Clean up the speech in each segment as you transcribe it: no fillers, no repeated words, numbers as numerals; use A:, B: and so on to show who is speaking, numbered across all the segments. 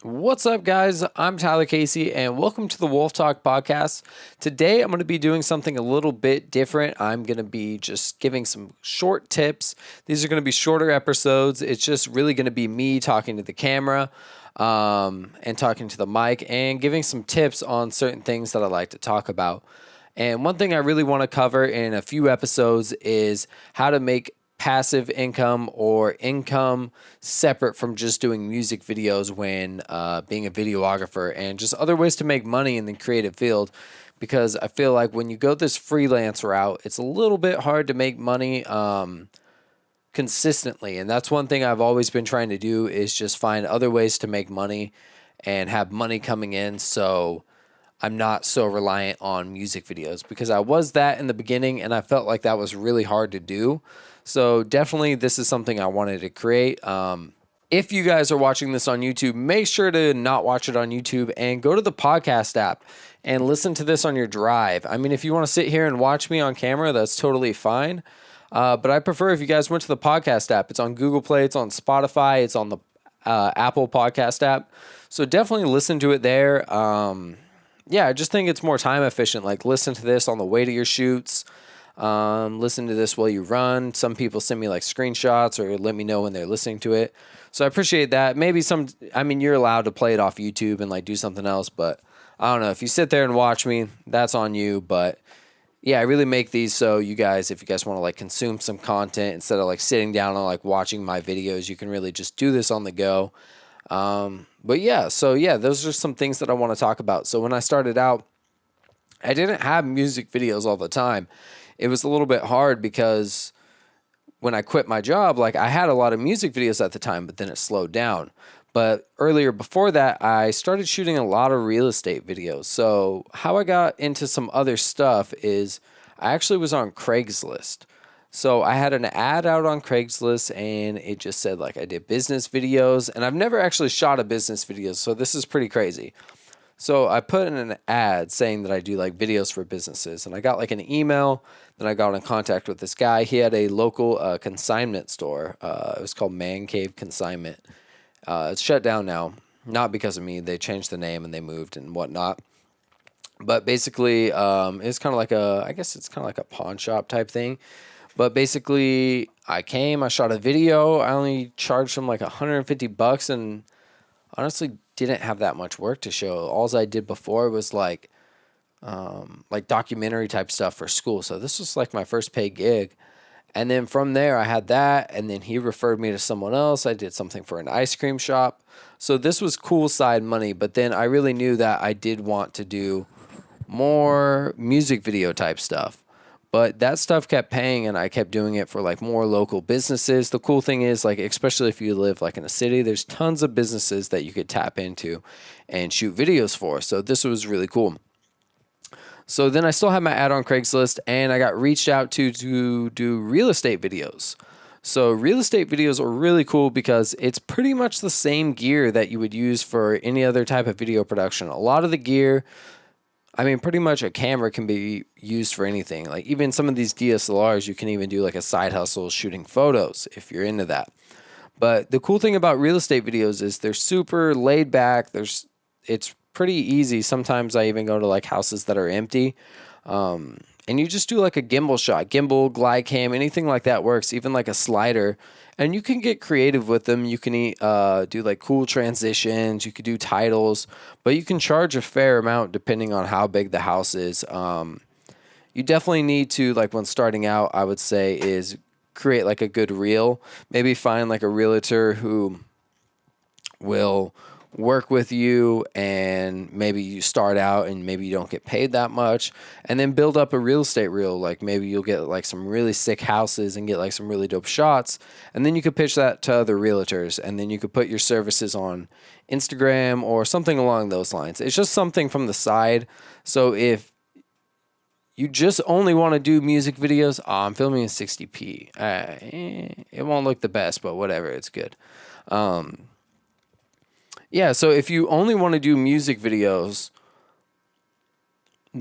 A: What's up, guys? I'm Tyler Casey, and welcome to the Wolf Talk podcast. Today, I'm going to be doing something a little bit different. I'm going to be just giving some short tips. These are going to be shorter episodes. It's just really going to be me talking to the camera and talking to the mic and giving some tips on certain things that I like to talk about. And one thing I really want to cover in a few episodes is how to make passive income or income separate from just doing music videos when being a videographer, and just other ways to make money in the creative field, because I feel like when you go this freelance route, it's a little bit hard to make money consistently. And that's one thing I've always been trying to do, is just find other ways to make money and have money coming in, so I'm not so reliant on music videos, because I was that in the beginning and I felt like that was really hard to do. So definitely this is something I wanted to create. If you guys are watching this on YouTube, make sure to not watch it on YouTube and go to the podcast app and listen to this on your drive. I mean, if you want to sit here and watch me on camera, that's totally fine. But I prefer if you guys went to the podcast app. It's on Google Play, it's on Spotify, it's on the Apple podcast app. So definitely listen to it there. Yeah, I just think it's more time efficient. Like, listen to this on the way to your shoots. Listen to this while you run. Some people send me like screenshots or let me know when they're listening to it. So I appreciate that. Maybe you're allowed to play it off YouTube and like do something else, but I don't know. If you sit there and watch me, that's on you. But yeah, I really make these so you guys, if you guys want to like consume some content instead of like sitting down and like watching my videos, you can really just do this on the go. But yeah, so yeah, those are some things that I want to talk about. So when I started out, I didn't have music videos all the time. It was a little bit hard because when I quit my job, like, I had a lot of music videos at the time, but then it slowed down. But earlier before that, I started shooting a lot of real estate videos. So how I got into some other stuff is I actually was on Craigslist. So I had an ad out on Craigslist and it just said like I did business videos, and I've never actually shot a business video. So this is pretty crazy. So I put in an ad saying that I do like videos for businesses, and I got like an email. Then I got in contact with this guy. He had a local consignment store. It was called Man Cave Consignment. It's shut down now, not because of me. They changed the name and they moved and whatnot. But basically, it's kind of like I guess it's kind of like a pawn shop type thing. But basically, I shot a video. I only charged him like $150, and honestly didn't have that much work to show. All I did before was like documentary type stuff for school. So this was like my first paid gig. And then from there I had that, and then he referred me to someone else. I did something for an ice cream shop. So this was cool side money, but then I really knew that I did want to do more music video type stuff. But that stuff kept paying, and I kept doing it for like more local businesses. The cool thing is, like, especially if you live like in a city, there's tons of businesses that you could tap into and shoot videos for. So this was really cool. So then I still had my ad on Craigslist, and I got reached out to do real estate videos. So real estate videos are really cool because it's pretty much the same gear that you would use for any other type of video production. A lot of the gear, I mean, pretty much a camera can be used for anything. Like, even some of these DSLRs, you can even do like a side hustle shooting photos if you're into that. But the cool thing about real estate videos is they're super laid back. It's pretty easy. Sometimes I even go to like houses that are empty. And you just do like a gimbal shot, gimbal, glide cam, anything like that works, even like a slider. And you can get creative with them. You can do like cool transitions. You could do titles, but you can charge a fair amount depending on how big the house is. You definitely need to, like, when starting out, I would say, is create like a good reel. Maybe find like a realtor who will work with you, and maybe you start out and maybe you don't get paid that much, and then build up a real estate reel. Like, maybe you'll get like some really sick houses and get like some really dope shots, and then you could pitch that to other realtors, and then you could put your services on Instagram or something along those lines. It's just something from the side. So if you just only want to do music videos, I'm filming in 60p. It won't look the best, but whatever, it's good. Yeah, so if you only want to do music videos,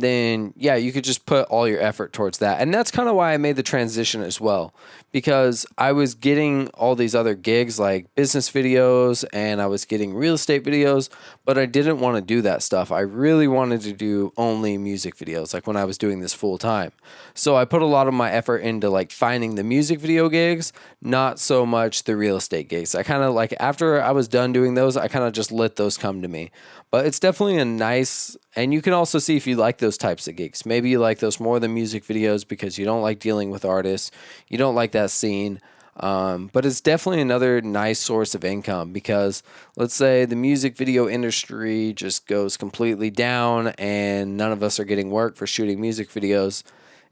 A: then yeah, you could just put all your effort towards that. And that's kind of why I made the transition as well, because I was getting all these other gigs like business videos and I was getting real estate videos, but I didn't want to do that stuff. I really wanted to do only music videos, like when I was doing this full time. So I put a lot of my effort into like finding the music video gigs, not so much the real estate gigs. I kind of like, after I was done doing those, I kind of just let those come to me. But it's definitely a nice, and you can also see if you like those types of gigs. Maybe you like those more than music videos because you don't like dealing with artists, you don't like that scene. But it's definitely another nice source of income, because let's say the music video industry just goes completely down and none of us are getting work for shooting music videos.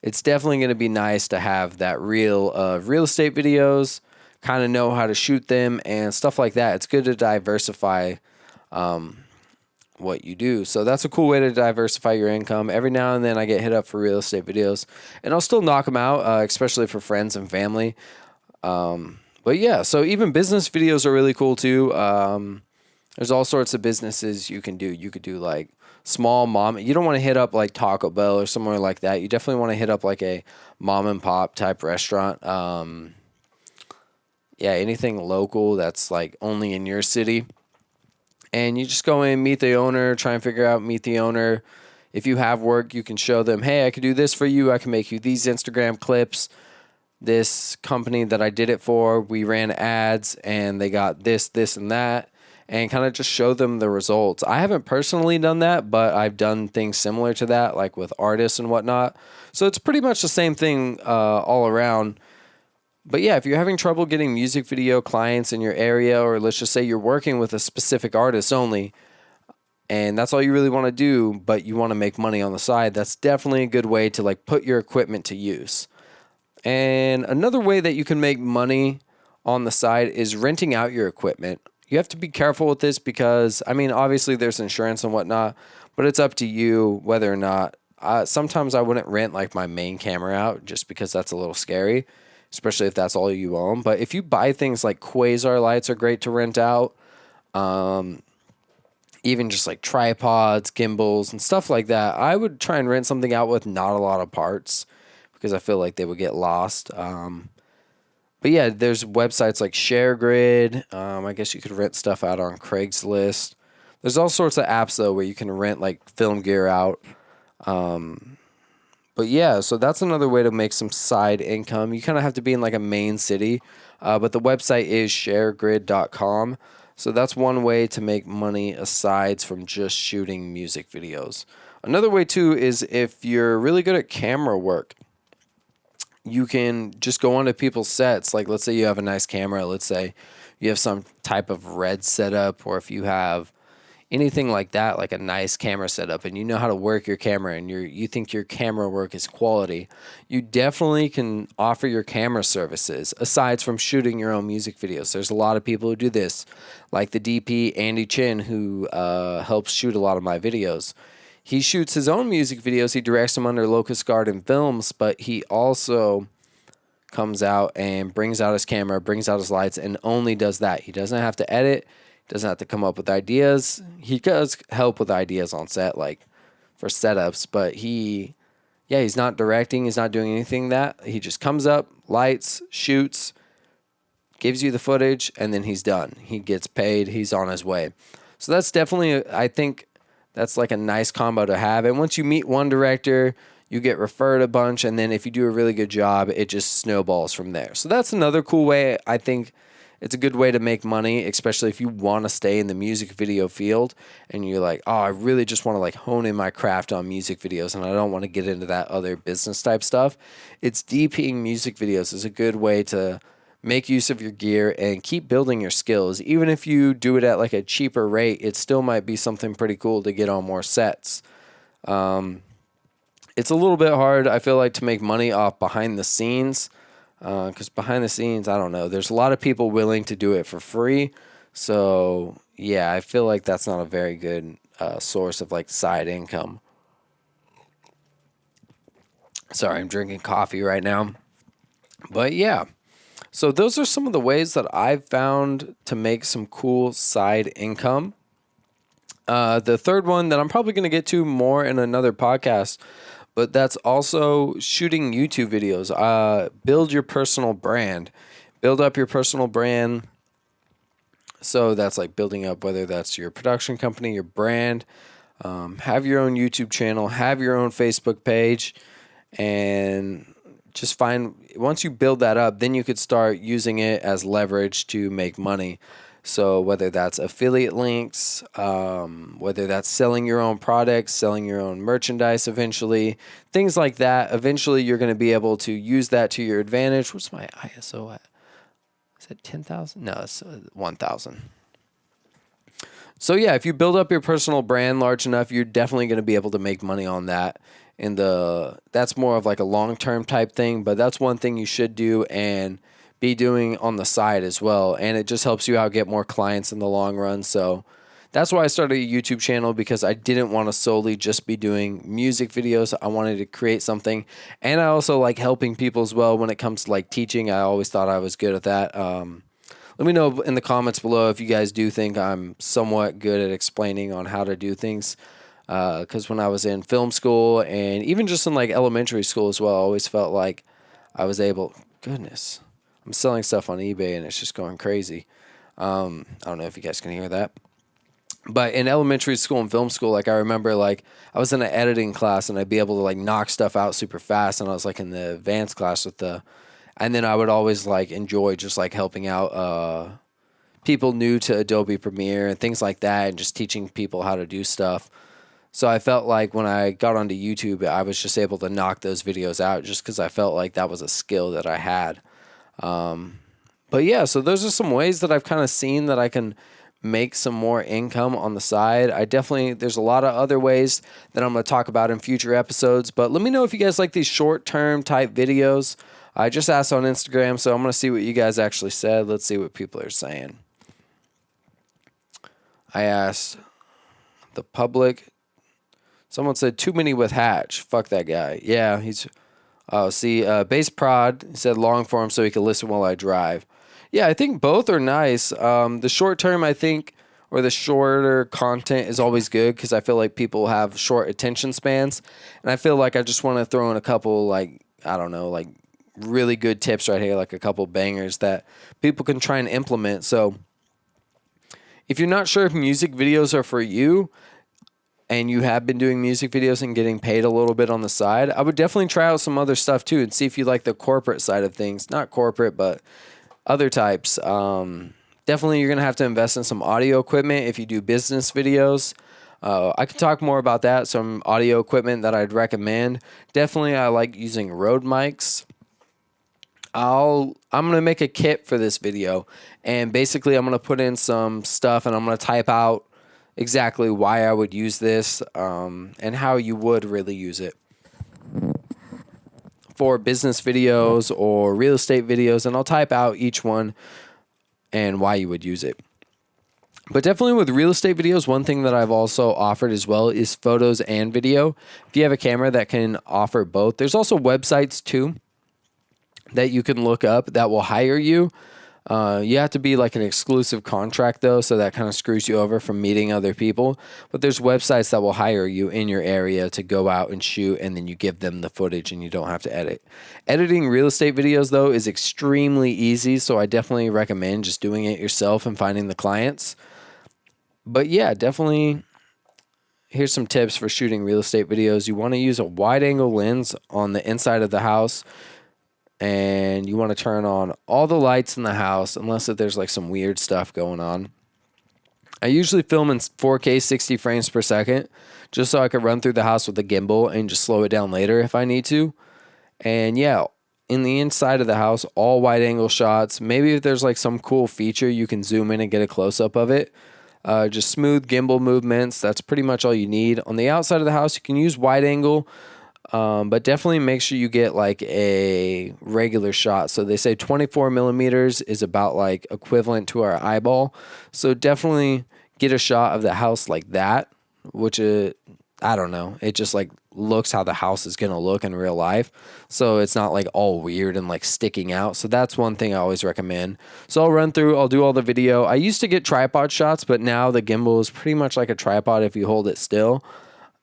A: It's definitely going to be nice to have that real estate videos, kind of know how to shoot them and stuff like that. It's good to diversify what you do. So that's a cool way to diversify your income. Every now and then I get hit up for real estate videos, and I'll still knock them out, especially for friends and family. But yeah, so even business videos are really cool too. There's all sorts of businesses you can do. You could do like small mom. You don't want to hit up like Taco Bell or somewhere like that. You definitely want to hit up like a mom and pop type restaurant. Yeah, anything local that's like only in your city. And you just go in, meet the owner, try and figure out, meet the owner. If you have work, you can show them, hey, I can do this for you. I can make you these Instagram clips. This company that I did it for, we ran ads and they got this, this, and that, and kind of just show them the results. I haven't personally done that, but I've done things similar to that, like with artists and whatnot. So it's pretty much the same thing all around. But yeah, if you're having trouble getting music video clients in your area, or let's just say you're working with a specific artist only, and that's all you really want to do, but you want to make money on the side, that's definitely a good way to like put your equipment to use. And another way that you can make money on the side is renting out your equipment. You have to be careful with this because, I mean, obviously there's insurance and whatnot, but it's up to you whether or not. Sometimes I wouldn't rent like my main camera out just because that's a little scary, especially if that's all you own. But if you buy things like Quasar lights are great to rent out. Even just like tripods, gimbals, and stuff like that, I would try and rent something out with not a lot of parts, because I feel like they would get lost. But yeah, there's websites like ShareGrid. I guess you could rent stuff out on Craigslist. There's all sorts of apps though where you can rent like film gear out. But yeah, so that's another way to make some side income. You kind of have to be in like a main city, but the website is sharegrid.com. So that's one way to make money aside from just shooting music videos. Another way too is if you're really good at camera work, you can just go onto people's sets. Like let's say you have a nice camera. Let's say you have some type of red setup, or if you have anything like that, like a nice camera setup, and you know how to work your camera, and you think your camera work is quality, you definitely can offer your camera services aside from shooting your own music videos. There's a lot of people who do this, like the DP Andy Chin, who helps shoot a lot of my videos. He shoots his own music videos. He directs them under Locust Garden Films, but he also comes out and brings out his camera, brings out his lights, and only does that. He doesn't have to edit, doesn't have to come up with ideas. He does help with ideas on set, like for setups, but he's not directing. He's not doing anything that. He just comes up, lights, shoots, gives you the footage, and then he's done. He gets paid. He's on his way. So that's definitely, I think, that's like a nice combo to have. And once you meet one director, you get referred a bunch. And then if you do a really good job, it just snowballs from there. So that's another cool way. I think it's a good way to make money, especially if you want to stay in the music video field and you're like, oh, I really just want to like hone in my craft on music videos and I don't want to get into that other business type stuff. It's DPing music videos is a good way to make use of your gear and keep building your skills. Even if you do it at like a cheaper rate, it still might be something pretty cool to get on more sets. It's a little bit hard, I feel like, to make money off behind the scenes, because behind the scenes, I don't know, there's a lot of people willing to do it for free. So yeah, I feel like that's not a very good source of like side income. Sorry, I'm drinking coffee right now. But yeah. So those are some of the ways that I've found to make some cool side income. The third one that I'm probably going to get to more in another podcast, but that's also shooting YouTube videos. Build your personal brand. Build up your personal brand. So that's like building up, whether that's your production company, your brand, have your own YouTube channel, have your own Facebook page, and just once you build that up, then you could start using it as leverage to make money. So whether that's affiliate links, whether that's selling your own products, selling your own merchandise eventually, things like that. Eventually, you're going to be able to use that to your advantage. What's my ISO at? Is it 10,000? No, it's 1,000. So yeah, if you build up your personal brand large enough, you're definitely going to be able to make money on that. That's more of like a long-term type thing, but that's one thing you should do and be doing on the side as well. And it just helps you out get more clients in the long run. So that's why I started a YouTube channel, because I didn't want to solely just be doing music videos. I wanted to create something. And I also like helping people as well when it comes to like teaching. I always thought I was good at that. Let me know in the comments below if you guys do think I'm somewhat good at explaining on how to do things. Because when I was in film school and even just in like elementary school as well, I always felt like I was able. Goodness, I'm selling stuff on eBay and it's just going crazy. I don't know if you guys can hear that. But in elementary school and film school, like I remember like I was in an editing class and I'd be able to like knock stuff out super fast. And I was like in the advanced class and then I would always like enjoy just like helping out people new to Adobe Premiere and things like that, and just teaching people how to do stuff. So I felt like when I got onto YouTube, I was just able to knock those videos out just because I felt like that was a skill that I had. But yeah, so those are some ways that I've kind of seen that I can make some more income on the side. There's a lot of other ways that I'm going to talk about in future episodes, but let me know if you guys like these short-term type videos. I just asked on Instagram, so I'm going to see what you guys actually said. Let's see what people are saying. I asked the public. Someone said too many with Hatch. Fuck that guy. Yeah, he's... Bass Prod said long form so he can listen while I drive. Yeah, I think both are nice. The short term, I think, or the shorter content is always good because I feel like people have short attention spans. And I feel like I just want to throw in a couple, like, I don't know, like really good tips right here, like a couple bangers that people can try and implement. So if you're not sure if music videos are for you, and you have been doing music videos and getting paid a little bit on the side, I would definitely try out some other stuff too and see if you like the corporate side of things. Not corporate, but other types. Definitely you're going to have to invest in some audio equipment if you do business videos. I could talk more about that, some audio equipment that I'd recommend. Definitely I like using Rode mics. I'm going to make a kit for this video, and basically I'm going to put in some stuff and I'm going to type out exactly why I would use this and how you would really use it for business videos or real estate videos, and I'll type out each one and why you would use it. But definitely with real estate videos, one thing that I've also offered as well is photos and video. If you have a camera that can offer both, there's also websites too that you can look up that will hire you. You have to be like an exclusive contract though, so that kind of screws you over from meeting other people. But there's websites that will hire you in your area to go out and shoot, and then you give them the footage and you don't have to edit. Editing real estate videos though is extremely easy, so I definitely recommend just doing it yourself and finding the clients. But yeah, definitely here's some tips for shooting real estate videos. You want to use a wide angle lens on the inside of the house. And you want to turn on all the lights in the house unless if there's like some weird stuff going on. I usually film in 4K 60 frames per second just so I can run through the house with the gimbal and just slow it down later if I need to. And yeah, in the inside of the house, all wide angle shots. Maybe if there's like some cool feature, you can zoom in and get a close up of it. Just smooth gimbal movements. That's pretty much all you need. On the outside of the house, you can use wide angle. But definitely make sure you get like a regular shot. So they say 24 millimeters is about like equivalent to our eyeball. So definitely get a shot of the house like that, which I don't know. It just like looks how the house is going to look in real life. So it's not like all weird and like sticking out. So that's one thing I always recommend. So I'll do all the video. I used to get tripod shots, but now the gimbal is pretty much like a tripod if you hold it still.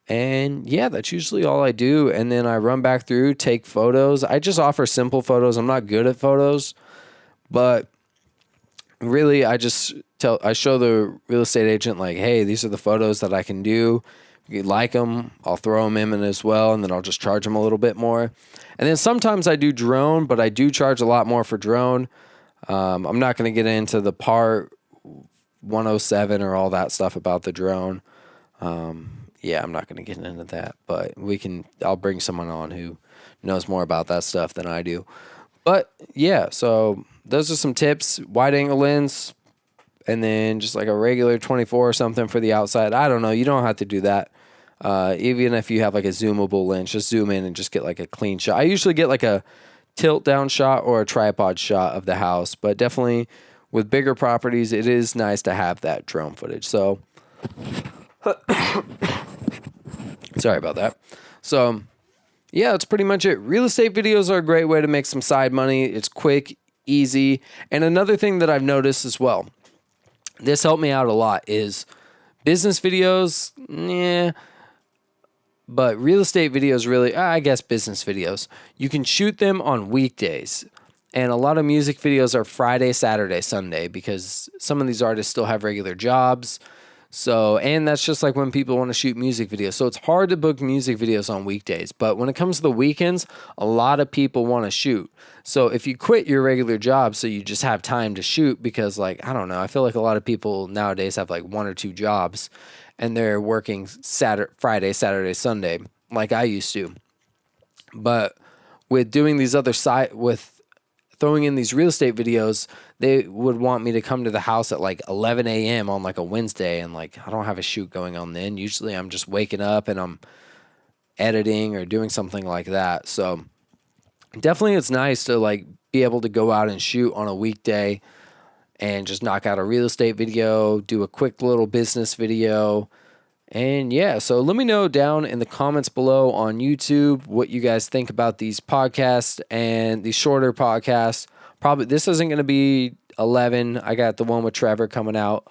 A: And yeah, that's usually all I do. And then I run back through, take photos. I just offer simple photos. I'm not good at photos, but really I show the real estate agent like, hey, these are the photos that I can do. If you like them, I'll throw them in as well, and then I'll just charge them a little bit more. And then sometimes I do drone, but I do charge a lot more for drone. I'm not going to get into the part 107 or all that stuff about the drone. Yeah, I'm not going to get into that, but I'll bring someone on who knows more about that stuff than I do. But yeah, so those are some tips. Wide angle lens, and then just like a regular 24 or something for the outside. I don't know. You don't have to do that. Even if you have like a zoomable lens, just zoom in and just get like a clean shot. I usually get like a tilt down shot or a tripod shot of the house, but definitely with bigger properties, it is nice to have that drone footage. So sorry about that. So yeah, that's pretty much it. Real estate videos are a great way to make some side money. It's quick, easy. And another thing that I've noticed as well, this helped me out a lot, is business videos, but real estate videos really, I guess business videos. You can shoot them on weekdays. And a lot of music videos are Friday, Saturday, Sunday, because some of these artists still have regular jobs. So, and that's just like when people want to shoot music videos. So it's hard to book music videos on weekdays. But when it comes to the weekends, a lot of people want to shoot. So if you quit your regular job so you just have time to shoot, because like, I don't know, I feel like a lot of people nowadays have like 1 or 2 jobs and they're working Friday, Saturday, Sunday, like I used to. But with doing these with throwing in these real estate videos, they would want me to come to the house at like 11 a.m. on like a Wednesday, and like I don't have a shoot going on then. Usually I'm just waking up and I'm editing or doing something like that. So definitely it's nice to like be able to go out and shoot on a weekday and just knock out a real estate video, do a quick little business video. And yeah, so let me know down in the comments below on YouTube what you guys think about these podcasts and these shorter podcasts. Probably this isn't going to be 11. I got the one with Trevor coming out.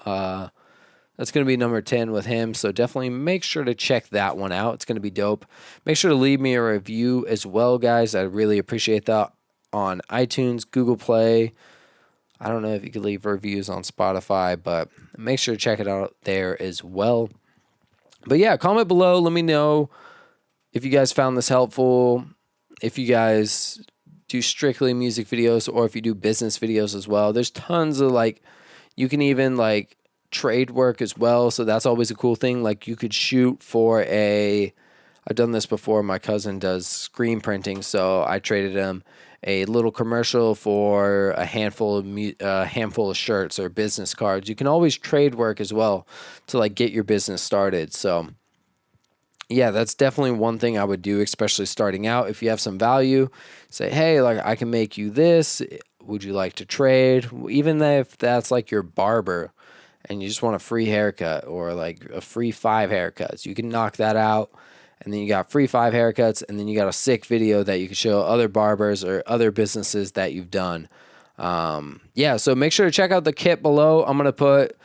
A: That's going to be number 10 with him. So definitely make sure to check that one out. It's going to be dope. Make sure to leave me a review as well, guys. I really appreciate that on iTunes, Google Play. I don't know if you could leave reviews on Spotify, but make sure to check it out there as well. But yeah, comment below. Let me know if you guys found this helpful, if you guys do strictly music videos or if you do business videos as well. There's tons of like, you can even like trade work as well. So that's always a cool thing. Like you could shoot for I've done this before. My cousin does screen printing. So I traded him a little commercial for a handful of shirts or business cards. You can always trade work as well to like get your business started. So yeah, that's definitely one thing I would do, especially starting out. If you have some value, say, hey, like I can make you this. Would you like to trade? Even if that's like your barber and you just want a free haircut or like a free 5 haircuts, you can knock that out. And then you got free 5 haircuts, and then you got a sick video that you can show other barbers or other businesses that you've done. Yeah, so make sure to check out the kit below. I'm going to put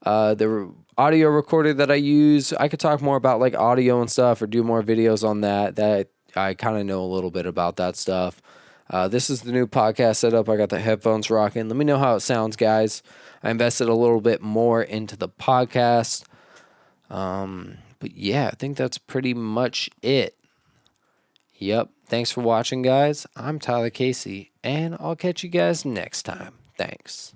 A: the audio recorder that I use. I could talk more about like audio and stuff or do more videos on that I kind of know a little bit about that stuff. This is the new podcast setup. I got the headphones rocking. Let me know how it sounds, guys. I invested a little bit more into the podcast. But yeah, I think that's pretty much it. Yep. Thanks for watching, guys. I'm Tyler Casey, and I'll catch you guys next time. Thanks.